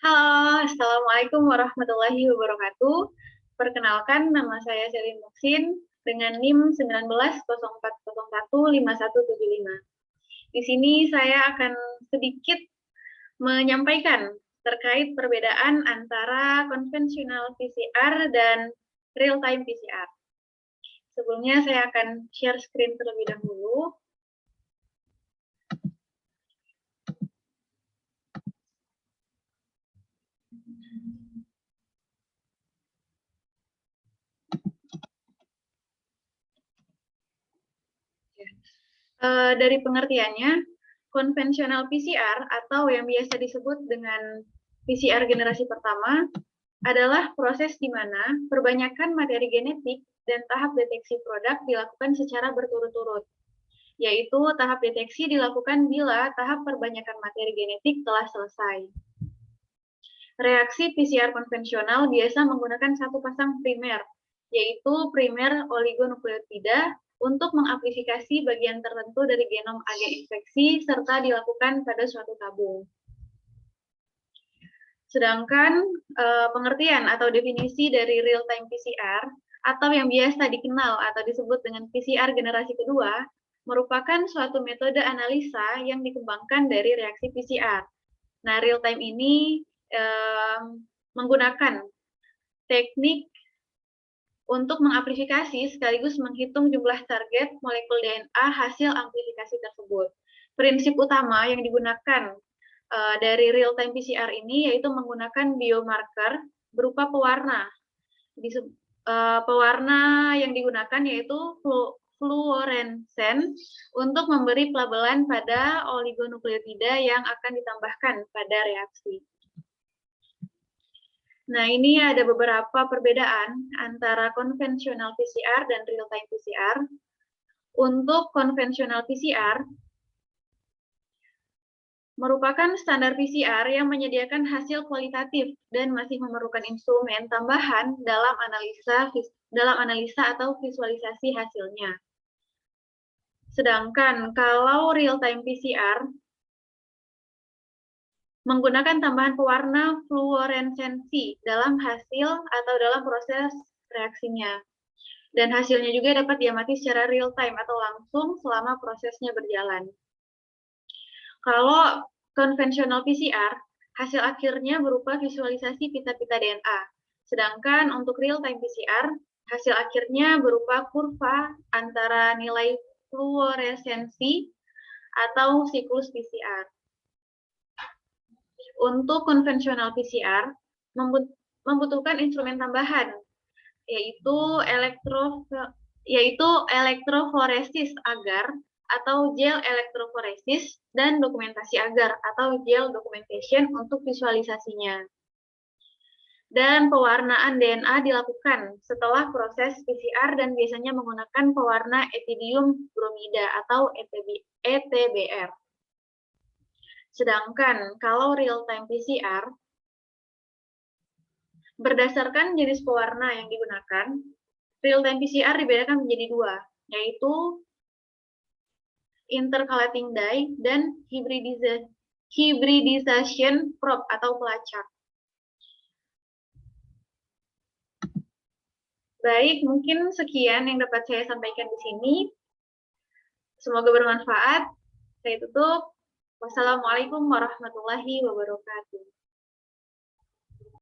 Halo, Assalamualaikum warahmatullahi wabarakatuh. Perkenalkan, nama saya Selin Muksin dengan NIM 1904015175. Di sini saya akan sedikit menyampaikan terkait perbedaan antara konvensional PCR dan real-time PCR. Sebelumnya saya akan share screen terlebih dahulu. Dari pengertiannya, konvensional PCR atau yang biasa disebut dengan PCR generasi pertama adalah proses di mana perbanyakan materi genetik dan tahap deteksi produk dilakukan secara berturut-turut, yaitu tahap deteksi dilakukan bila tahap perbanyakan materi genetik telah selesai. Reaksi PCR konvensional biasa menggunakan satu pasang primer, yaitu primer oligonukleotida untuk mengamplifikasi bagian tertentu dari genom agen infeksi serta dilakukan pada suatu tabung. Sedangkan pengertian atau definisi dari real-time PCR atau yang biasa dikenal atau disebut dengan PCR generasi kedua merupakan suatu metode analisa yang dikembangkan dari reaksi PCR. Nah, real-time ini menggunakan teknik untuk mengamplifikasi sekaligus menghitung jumlah target molekul DNA hasil amplifikasi tersebut. Prinsip utama yang digunakan dari real-time PCR ini yaitu menggunakan biomarker berupa pewarna. Pewarna yang digunakan yaitu fluorescent untuk memberi pelabelan pada oligonukleotida yang akan ditambahkan pada reaksi. Nah, ini ada beberapa perbedaan antara konvensional PCR dan real-time PCR. Untuk konvensional PCR, merupakan standar PCR yang menyediakan hasil kualitatif dan masih memerlukan instrumen tambahan dalam analisa atau visualisasi hasilnya. Sedangkan kalau real-time PCR, menggunakan tambahan pewarna fluoresensi dalam hasil atau dalam proses reaksinya. Dan hasilnya juga dapat diamati secara real time atau langsung selama prosesnya berjalan. Kalau konvensional PCR, hasil akhirnya berupa visualisasi pita-pita DNA. Sedangkan untuk real time PCR, hasil akhirnya berupa kurva antara nilai fluoresensi atau siklus PCR. Untuk konvensional PCR membutuhkan instrumen tambahan, yaitu elektroforesis agar atau gel elektroforesis dan dokumentasi agar atau gel documentation untuk visualisasinya. Dan pewarnaan DNA dilakukan setelah proses PCR dan biasanya menggunakan pewarna etidium bromida atau ETBR. Sedangkan kalau real-time PCR, berdasarkan jenis pewarna yang digunakan, real-time PCR dibedakan menjadi dua, yaitu intercalating dye dan hybridization probe atau pelacak. Baik, mungkin sekian yang dapat saya sampaikan di sini. Semoga bermanfaat. Saya tutup. Wassalamualaikum warahmatullahi wabarakatuh.